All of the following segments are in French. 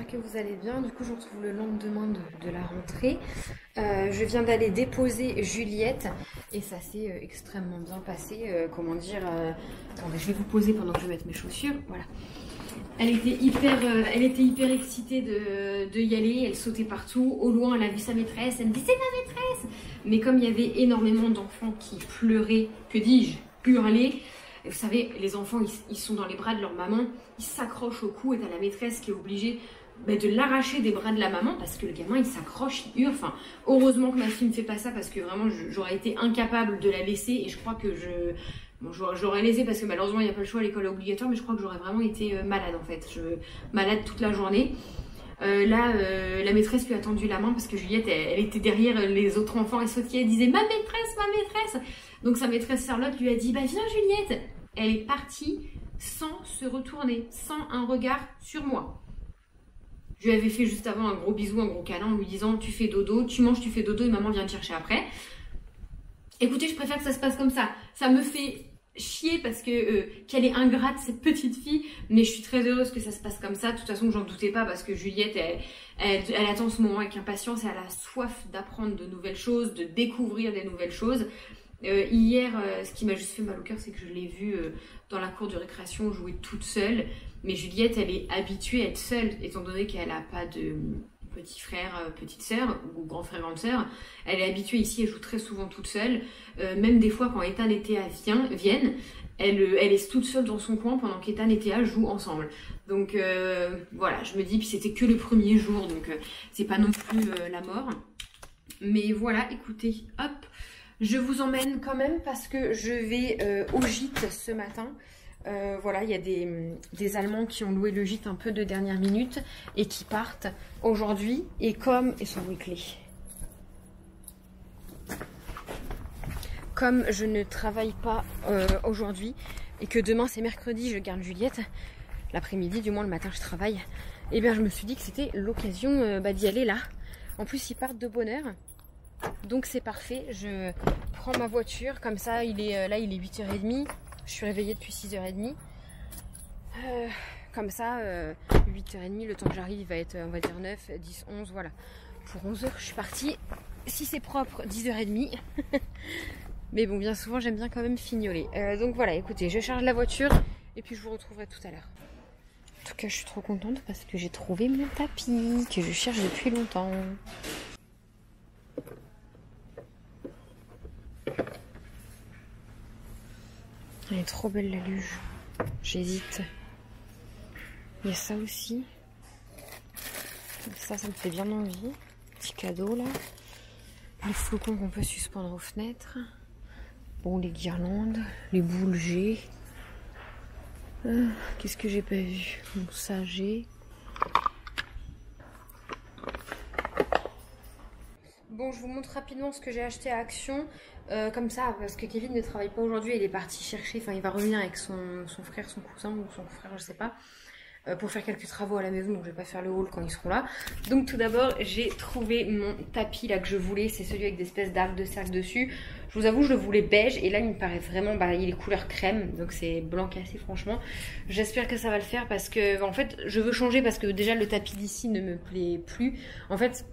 j'espère que vous allez bien. Du coup, je vous retrouve le lendemain de la rentrée. Je viens d'aller déposer Juliette et ça s'est extrêmement bien passé. Comment dire attendez, je vais vous poser pendant que je vais mettre mes chaussures. Voilà. Elle était hyper excitée de y aller. Elle sautait partout. Au loin, elle a vu sa maîtresse. Elle me dit c'est ma maîtresse. Mais comme il y avait énormément d'enfants qui pleuraient, que dis-je, hurlaient. Vous savez, les enfants, ils sont dans les bras de leur maman, ils s'accrochent au cou et t'as la maîtresse qui est obligée de l'arracher des bras de la maman parce que le gamin, il s'accroche, il hurle. Enfin, heureusement que ma fille ne fait pas ça parce que vraiment, j'aurais été incapable de la laisser et je crois que j'aurais laissé parce que malheureusement, il n'y a pas le choix, l'école est obligatoire, mais je crois que j'aurais vraiment été malade en fait. Malade toute la journée. La maîtresse lui a tendu la main parce que Juliette, elle était derrière les autres enfants et sautillait, elle disait ma maîtresse, ma maîtresse. Donc sa maîtresse Charlotte lui a dit bah viens Juliette. Elle est partie sans se retourner, sans un regard sur moi. Je lui avais fait juste avant un gros bisou, un gros câlin en lui disant tu fais dodo, tu manges, tu fais dodo et maman vient te chercher après. Écoutez, je préfère que ça se passe comme ça. Ça me fait chier parce que qu'elle est ingrate cette petite fille, mais je suis très heureuse que ça se passe comme ça. De toute façon, j'en doutais pas parce que Juliette, elle attend ce moment avec impatience et elle a soif d'apprendre de nouvelles choses, de découvrir des nouvelles choses. Hier, ce qui m'a juste fait mal au cœur, c'est que je l'ai vue dans la cour de récréation jouer toute seule. Mais Juliette, elle est habituée à être seule, étant donné qu'elle n'a pas de petit frère, petite sœur, ou grand frère, grande sœur. Elle est habituée ici, elle joue très souvent toute seule. Même des fois, quand Ethan et Théa viennent, elle est toute seule dans son coin pendant qu'Ethan et Théa jouent ensemble. Donc voilà, je me dis, puis c'était que le premier jour, donc c'est pas non plus la mort. Mais voilà, écoutez, hop. Je vous emmène quand même parce que je vais au gîte ce matin. Voilà, il y a des Allemands qui ont loué le gîte un peu de dernière minute et qui partent aujourd'hui. Et comme ils sont clés. Comme je ne travaille pas aujourd'hui et que demain c'est mercredi, je garde Juliette. L'après-midi, du moins le matin je travaille. Et bien je me suis dit que c'était l'occasion d'y aller là. En plus ils partent de bonne heure. Donc c'est parfait, je prends ma voiture, comme ça il est 8h30, je suis réveillée depuis 6h30. Comme ça, 8h30, le temps que j'arrive il va être, on va dire 9, 10, 11, voilà. Pour 11h je suis partie, si c'est propre, 10h30. Mais bon, bien souvent j'aime bien quand même fignoler. Donc voilà, écoutez, je charge la voiture et puis je vous retrouverai tout à l'heure. En tout cas je suis trop contente parce que j'ai trouvé mon tapis que je cherche depuis longtemps. Elle est trop belle la luge. J'hésite. Il y a ça aussi. Ça me fait bien envie. Petit cadeau là. Les flocons qu'on peut suspendre aux fenêtres. Bon, les guirlandes. Les boules G. Qu'est-ce que j'ai pas vu? Bon, ça j'ai. Bon, je vous montre rapidement ce que j'ai acheté à Action, comme ça, parce que Kevin ne travaille pas aujourd'hui, il est parti chercher, enfin il va revenir avec son frère, son cousin ou son frère, je sais pas, pour faire quelques travaux à la maison, donc je vais pas faire le haul quand ils seront là. Donc tout d'abord, j'ai trouvé mon tapis là que je voulais, c'est celui avec des espèces d'arcs de cercle dessus. Je vous avoue, je le voulais beige et là il me paraît vraiment, il est couleur crème, donc c'est blanc cassé franchement. J'espère que ça va le faire parce que, en fait, je veux changer parce que déjà le tapis d'ici ne me plaît plus. En fait,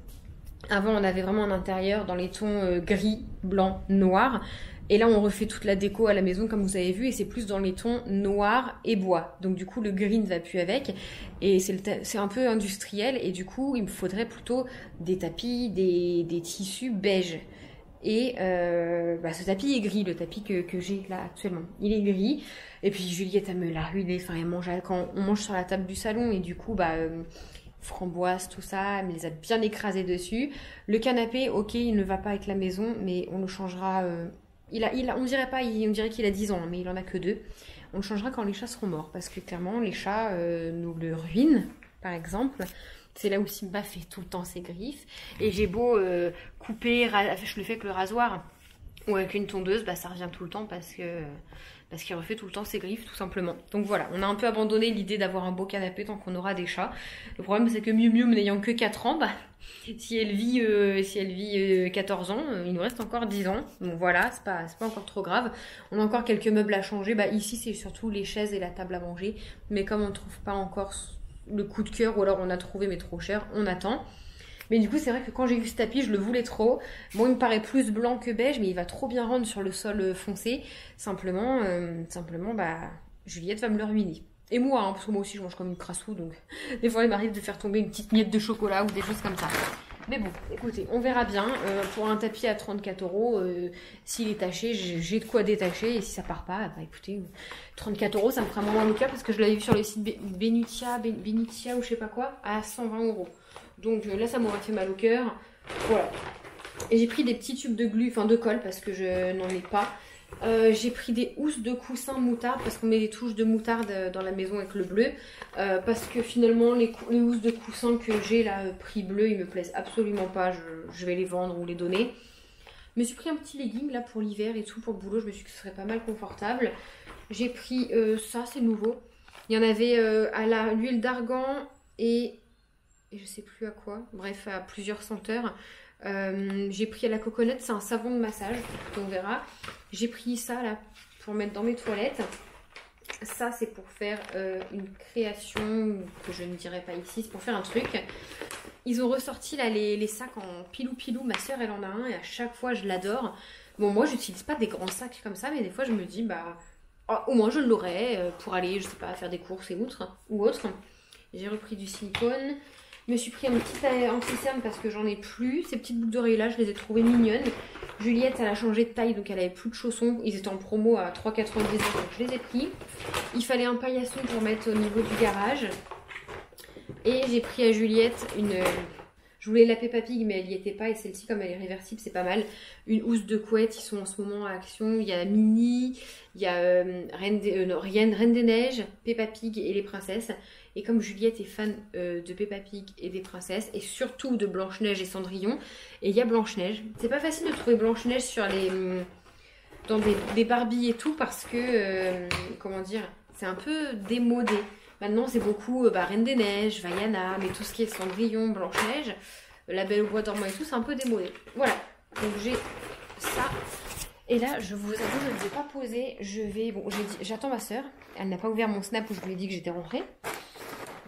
avant, on avait vraiment un intérieur dans les tons gris, blanc, noir. Et là, on refait toute la déco à la maison, comme vous avez vu. Et c'est plus dans les tons noir et bois. Donc, du coup, le gris ne va plus avec. Et c'est un peu industriel. Et du coup, il me faudrait plutôt des tapis, des tissus beige. Et ce tapis est gris, le tapis que j'ai là actuellement. Il est gris. Et puis, Juliette, elle me l'a ruiné. Enfin, elle mange, quand on mange sur la table du salon. Et du coup, framboise, tout ça, elle me les a bien écrasés dessus. Le canapé, ok, il ne va pas avec la maison, mais on le changera. On dirait qu'il a 10 ans, mais il en a que 2. On le changera quand les chats seront morts, parce que clairement, les chats nous le ruinent, par exemple. C'est là où Simba fait tout le temps ses griffes. Et j'ai beau couper, je le fais avec le rasoir ou avec une tondeuse, ça revient tout le temps parce qu'il refait tout le temps ses griffes, tout simplement. Donc voilà, on a un peu abandonné l'idée d'avoir un beau canapé tant qu'on aura des chats. Le problème, c'est que Miu Miu, n'ayant que 4 ans, si elle vit 14 ans, il nous reste encore 10 ans. Donc voilà, c'est pas encore trop grave. On a encore quelques meubles à changer. Ici, c'est surtout les chaises et la table à manger. Mais comme on ne trouve pas encore le coup de cœur ou alors on a trouvé mais trop cher, on attend. Mais du coup, c'est vrai que quand j'ai vu ce tapis, je le voulais trop. Bon, il me paraît plus blanc que beige, mais il va trop bien rendre sur le sol foncé. Simplement, bah, Juliette va me le ruiner. Et moi, hein, parce que moi aussi, je mange comme une crassou, donc des fois, il m'arrive de faire tomber une petite miette de chocolat ou des choses comme ça. Mais bon, écoutez, on verra bien. Pour un tapis à 34 €, s'il est taché, j'ai de quoi détacher. Et si ça part pas, bah écoutez, 34 €, ça me fera moins mal au cœur parce que je l'avais vu sur le site Benitia ou je sais pas quoi, à 120 €. Donc là, ça m'aurait fait mal au cœur. Voilà. Et j'ai pris des petits tubes de glu, enfin de colle, parce que je n'en ai pas. J'ai pris des housses de coussin moutarde, parce qu'on met des touches de moutarde dans la maison avec le bleu. Parce que finalement, les housses de coussin que j'ai là, prix bleu, ils me plaisent absolument pas. Je vais les vendre ou les donner. Je me suis pris un petit legging là pour l'hiver et tout, pour le boulot. Je me suis dit que ce serait pas mal confortable. J'ai pris ça, c'est nouveau. Il y en avait à l'huile d'argan et je sais plus à quoi, bref, à plusieurs senteurs. J'ai pris à la coconut, c'est un savon de massage, on verra. J'ai pris ça là pour mettre dans mes toilettes. Ça, c'est pour faire une création que je ne dirai pas ici, c'est pour faire un truc. Ils ont ressorti là les sacs en pilou-pilou. Ma soeur, elle en a un et à chaque fois, je l'adore. Bon, moi, j'utilise pas des grands sacs comme ça, mais des fois, je me dis, bah, oh, au moins, je l'aurais pour aller, je sais pas, faire des courses et autres. J'ai repris du silicone. Je me suis pris un petit anti-cerne parce que j'en ai plus. Ces petites boucles d'oreilles là, je les ai trouvées mignonnes. Juliette, elle a changé de taille, donc elle avait plus de chaussons. Ils étaient en promo à 3,99 €, donc je les ai pris. Il fallait un paillasson pour mettre au niveau du garage. Et j'ai pris à Juliette une... Je voulais la Peppa Pig, mais elle n'y était pas. Et celle-ci, comme elle est réversible, c'est pas mal. Une housse de couette, ils sont en ce moment à action. Il y a Minnie, il y a Reine des Neiges, Peppa Pig et les princesses. Et comme Juliette est fan de Peppa Pig et des princesses, et surtout de Blanche-Neige et Cendrillon, et il y a Blanche-Neige. C'est pas facile de trouver Blanche-Neige sur dans des Barbie et tout, parce que, comment dire, c'est un peu démodé. Maintenant, c'est beaucoup Reine des Neiges, Vaiana, mais tout ce qui est Cendrillon, Blanche-Neige, La Belle au bois dormant et tout, c'est un peu démodé. Voilà, donc j'ai ça. Et là, je vous avoue, je ne vais pas poser. J'attends ma soeur. Elle n'a pas ouvert mon snap où je lui ai dit que j'étais rentrée.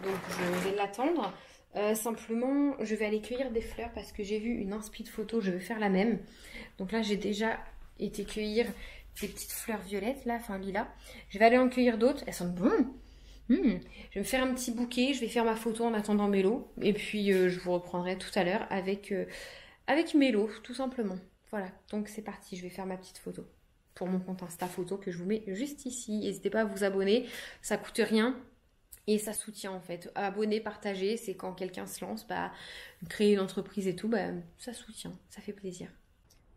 Donc, je vais l'attendre. Simplement, je vais aller cueillir des fleurs parce que j'ai vu une inspi de photo. Je veux faire la même. Donc là, j'ai déjà été cueillir des petites fleurs violettes, là, enfin lilas. Je vais aller en cueillir d'autres. Elles sont bonnes. Je vais me faire un petit bouquet, je vais faire ma photo en attendant Mélo. Et puis je vous reprendrai tout à l'heure avec Mélo, tout simplement. Voilà, donc c'est parti, je vais faire ma petite photo. Pour mon compte Insta photo que je vous mets juste ici. N'hésitez pas à vous abonner, ça coûte rien. Et ça soutient en fait. Abonner, partager, c'est quand quelqu'un se lance, créer une entreprise et tout, ça soutient, ça fait plaisir.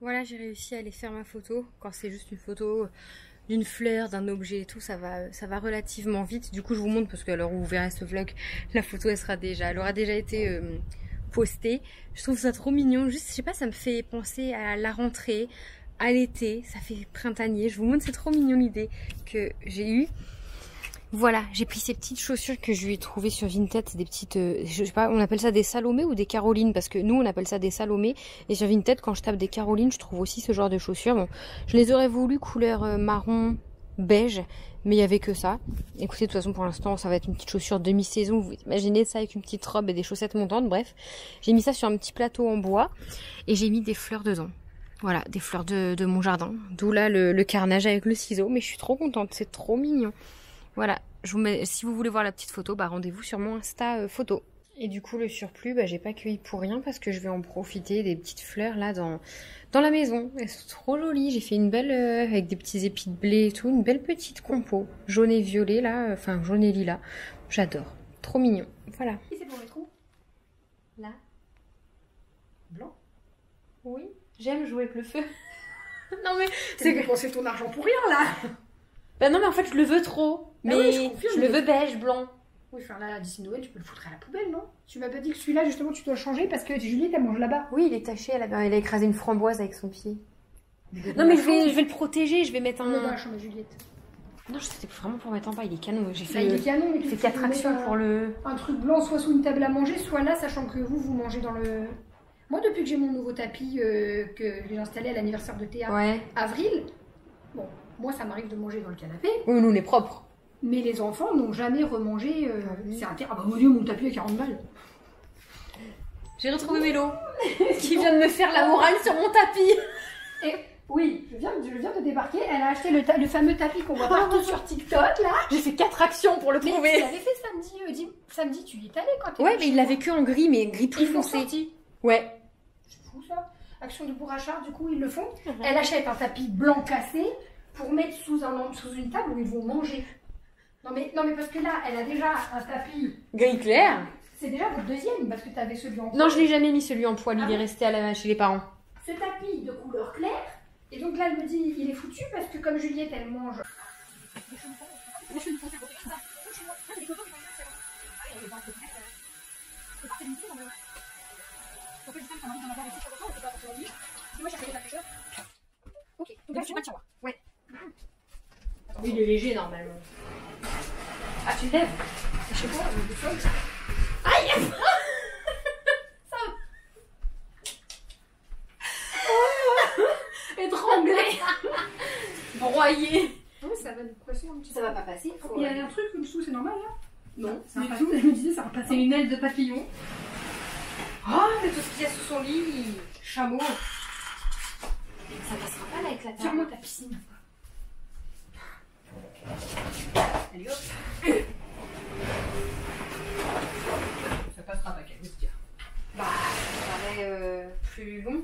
Voilà, j'ai réussi à aller faire ma photo. Quand c'est juste une photo d'une fleur, d'un objet et tout, ça va relativement vite. Du coup, je vous montre parce qu'à l'heure où vous verrez ce vlog, la photo elle aura déjà été postée. Je trouve ça trop mignon. Juste, je sais pas, ça me fait penser à la rentrée, à l'été. Ça fait printanier. Je vous montre, c'est trop mignon l'idée que j'ai eue. Voilà, j'ai pris ces petites chaussures que je lui ai trouvées sur Vinted, c'est des petites, je sais pas, on appelle ça des Salomé ou des Carolines, parce que nous on appelle ça des Salomé, et sur Vinted quand je tape des Carolines, je trouve aussi ce genre de chaussures. Bon, je les aurais voulu couleur marron, beige, mais il y avait que ça. Écoutez, de toute façon pour l'instant ça va être une petite chaussure demi-saison, vous imaginez ça avec une petite robe et des chaussettes montantes, bref. J'ai mis ça sur un petit plateau en bois, et j'ai mis des fleurs dedans. Voilà, des fleurs de mon jardin, d'où là le carnage avec le ciseau, mais je suis trop contente, c'est trop mignon. Voilà, je vous mets, si vous voulez voir la petite photo, rendez-vous sur mon Insta photo. Et du coup, le surplus, j'ai pas cueilli pour rien parce que je vais en profiter des petites fleurs là dans la maison. Elles sont trop jolies. J'ai fait une belle, avec des petits épis de blé et tout, une belle petite compo. Jaune et violet là, enfin jaune et lilas. J'adore. Trop mignon. Voilà. Et c'est pour mettre où? Là. Blanc. Oui, j'aime jouer avec le feu. Non mais c'est dépenser ton argent pour rien là. Non mais en fait je le veux trop. Mais oui, je le veux beige, blanc. Oui, enfin là, d'ici Noël, tu peux le foutre à la poubelle, non? Tu m'as pas dit que celui-là, justement, tu dois le changer parce que Juliette, elle mange là-bas. Oui, il est taché, elle a écrasé une framboise avec son pied. Non, mais je vais le protéger, je vais mettre un... Non, dans la chambre de Juliette. Non, c'était vraiment pour mettre en bas, il est canon. J'ai fait, il est canon, mais fait 4 actions pour le... Un truc blanc, soit sous une table à manger, soit là, sachant que vous mangez dans le... Moi, depuis que j'ai mon nouveau tapis que j'ai installé à l'anniversaire de Théa, avril, bon, moi, ça m'arrive de manger dans le canapé. Oui, nous, on est propre. Mais les enfants n'ont jamais remangé. C'est intéressant. Ah bah mon Dieu, mon tapis à 40 balles. J'ai retrouvé Mélo qui vient de me faire la morale sur mon tapis. Et oui, je viens de débarquer. Elle a acheté le fameux tapis qu'on voit partout sur TikTok là. J'ai fait 4 actions pour le Mais trouver. tu l'avais fait samedi, tu y es allé quand t'es Ouais, mais il l'avait que en gris, mais gris plus foncé. Ouais. C'est fou ça. Action de bourrachard, du coup ils le font. Elle achète un tapis blanc cassé pour mettre sous une table où ils vont manger. Non mais parce que là, elle a déjà un tapis Gris clair. C'est déjà votre deuxième parce que tu avais celui en poil. Non, je l'ai jamais mis celui en poil, il est resté chez les parents. Ce tapis de couleur claire. Et donc là, elle me dit, il est foutu parce que comme Juliette, elle mange. Ok, donc ouais. Il est léger normalement. Ah, tu le lèves? Je sais pas, aïe! Ça étranglé. Broyé. Oh, ça va nous presser un petit peu. Ça va pas passer. Il y a un truc dessous, c'est normal là? Non, c'est un tout. Je me disais, ça va passer. C'est une aile de papillon. Oh, mais tout ce qu'il y a sous son lit. Chameau. Ça passera pas là avec la table. Tire-moi ta piscine. Allez hop. Ça passera pas, qu'elle veut dire. Bah, ça paraît plus long.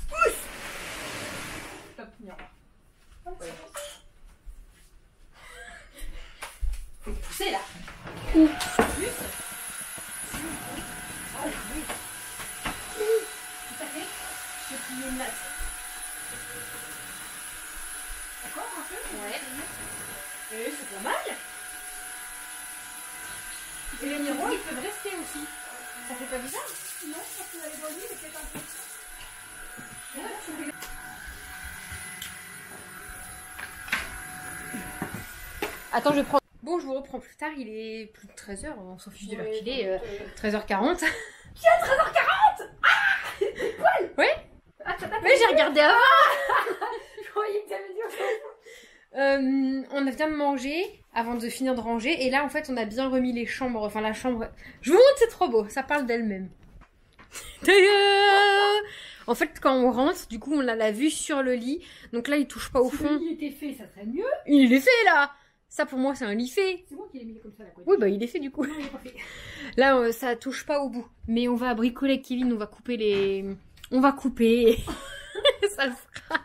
Pousse. Top, miroir. Ouais. Faut le pousser là. Plus. Ah oui. Tout à fait. Je vais plier une latte. D'accord, un peu? Ouais. C'est pas mal. Et les miroirs, Ils peuvent rester aussi. Ça fait pas bizarre? non, parce que les volets, c'est peut-être un peu. Attends, je prends. Bon, je vous reprends plus tard. Il est plus de 13h. On s'en fiche de l'heure qu'il est. 13h40. Tiens, 13h40! Ah! Poil! Ouais? Ah, Mais j'ai regardé avant! Je croyais que t'avais dit autre chose. On vient de manger avant de finir de ranger. Et là, en fait, on a bien remis les chambres. Enfin, la chambre. Je vous montre, c'est trop beau. Ça parle d'elle-même. En fait, quand on rentre, du coup, on a la vue sur le lit. Donc là, il touche pas au Si fond. le lit était fait, ça serait mieux. Il est fait là! Ça, pour moi, c'est un lit fait. C'est moi qui l'ai mis comme ça, la couette. Oui, bah, il est fait du coup. Non, il est pas fait. Là, ça touche pas au bout. Mais on va bricoler avec Kevin, on va couper les... On va couper. Ça le fera.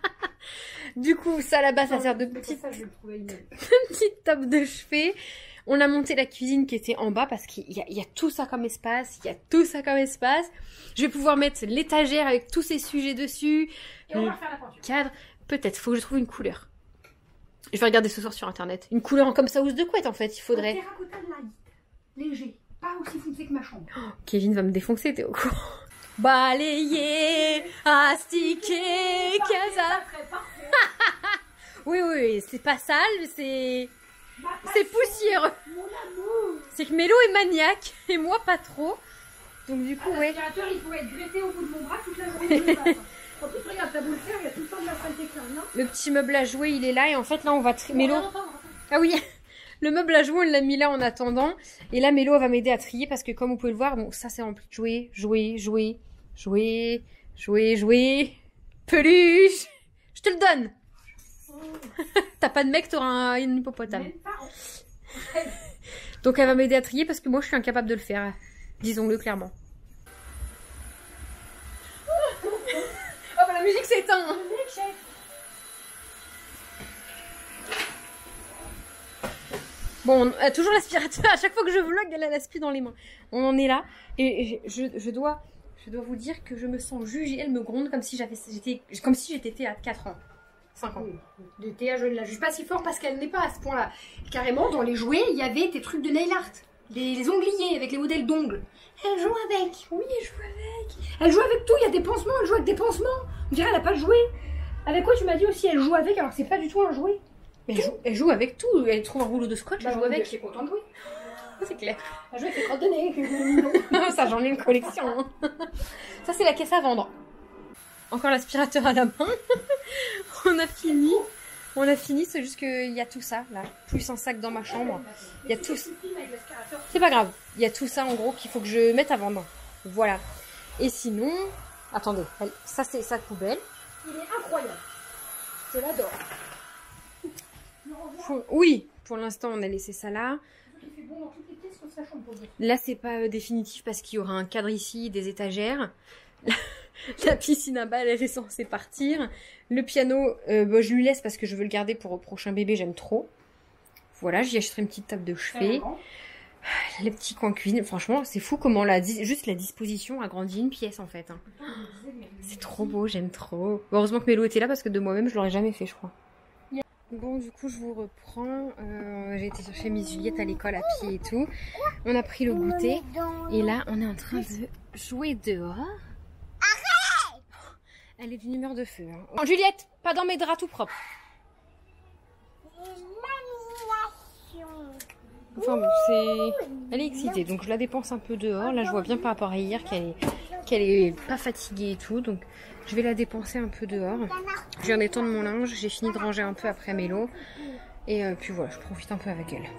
Du coup, ça là-bas, ça sert de petite table de chevet. On a monté la cuisine qui était en bas parce qu'il y a tout ça comme espace. Il y a tout ça comme espace. Je vais pouvoir mettre l'étagère avec tous ces sujets dessus. Et on va refaire la peinture. Cadre. Peut-être, faut que je trouve une couleur. Je vais regarder ce soir sur internet. Une couleur comme ça housse de couette en fait, il faudrait. Un terracotta light, léger, pas aussi foncé que ma chambre. Kevin va me défoncer, t'es au courant. Balayer, astiquer, casa. Oui, c'est pas sale, c'est poussiéreux. Mon amour. C'est que Mélo est maniaque et moi pas trop. Donc du coup, ouais. L'aspirateur, il faut être greffé au bout de mon bras toute la journée. Je le passe. En plus, regarde, t'as beau le faire, il y a tout le temps de la saleté qui revient. Le petit meuble à jouer, il est là et en fait là on va Mélo. Ah oui. Le meuble à jouer, on l'a mis là en attendant. Et là, Mélo va m'aider à trier parce que comme vous pouvez le voir, bon, ça c'est rempli de jouets, peluche. Je te le donne. T'as pas de mec, t'auras un hippopotame. Donc elle va m'aider à trier parce que moi je suis incapable de le faire. Disons-le clairement. Oh bah la musique s'éteint. Bon, toujours l'aspirateur. À chaque fois que je vlog, elle a l'aspi dans les mains. On en est là. Et je dois vous dire que je me sens jugée. Elle me gronde comme si j'étais à 4 ans. 5 ans. De Théa, je ne la juge pas si fort parce qu'elle n'est pas à ce point-là. Carrément, dans les jouets, il y avait des trucs de nail art. Les ongliers avec les modèles d'ongles. Elle joue avec. Oui, elle joue avec. Elle joue avec tout. Il y a des pansements. Elle joue avec des pansements. On dirait qu'elle n'a pas de jouet. Avec quoi tu m'as dit aussi elle joue avec alors que c'est pas du tout un jouet. Mais elle joue avec tout. Elle trouve un rouleau de scotch, elle joue avec. Je suis contente de jouer. C'est clair. Elle joue avec les crottes de nez. Ça, j'en ai une collection. Hein. Ça, c'est la caisse à vendre. Encore l'aspirateur à la main. On a fini. On a fini, c'est juste qu'il y a tout ça, là. Plus un sac dans ma chambre. Il y a tout... C'est pas grave. Il y a tout ça, en gros, qu'il faut que je mette à vendre. Voilà. Et sinon... Attendez, ça c'est sa poubelle. Il est incroyable. Je l'adore. Oui, pour l'instant, on a laissé ça là. Là, c'est pas définitif parce qu'il y aura un cadre ici, des étagères. La piscine à balles, elle est censée partir. Le piano, je lui laisse parce que je veux le garder pour le prochain bébé, j'aime trop. Voilà, j'y achèterai une petite table de chevet. Les petits coins cuisine, franchement, c'est fou comment juste la disposition agrandit une pièce en fait. Hein. C'est trop beau, j'aime trop. Heureusement que Mélo était là parce que de moi-même, je l'aurais jamais fait, je crois. Bon, du coup, je vous reprends. J'ai été chercher Miss Juliette à l'école à pied et tout. On a pris le goûter. Et là, on est en train de jouer dehors. Arrête! Elle est d'une humeur de feu. Hein. Oh, Juliette, pas dans mes draps tout propres. Enfin bon, elle est excitée, donc je la dépense un peu dehors. Là, je vois bien par rapport à hier qu'elle est pas fatiguée et tout. Donc, je vais la dépenser un peu dehors. Je viens d'étendre mon linge. J'ai fini de ranger un peu après Mélo. Et puis voilà, je profite un peu avec elle.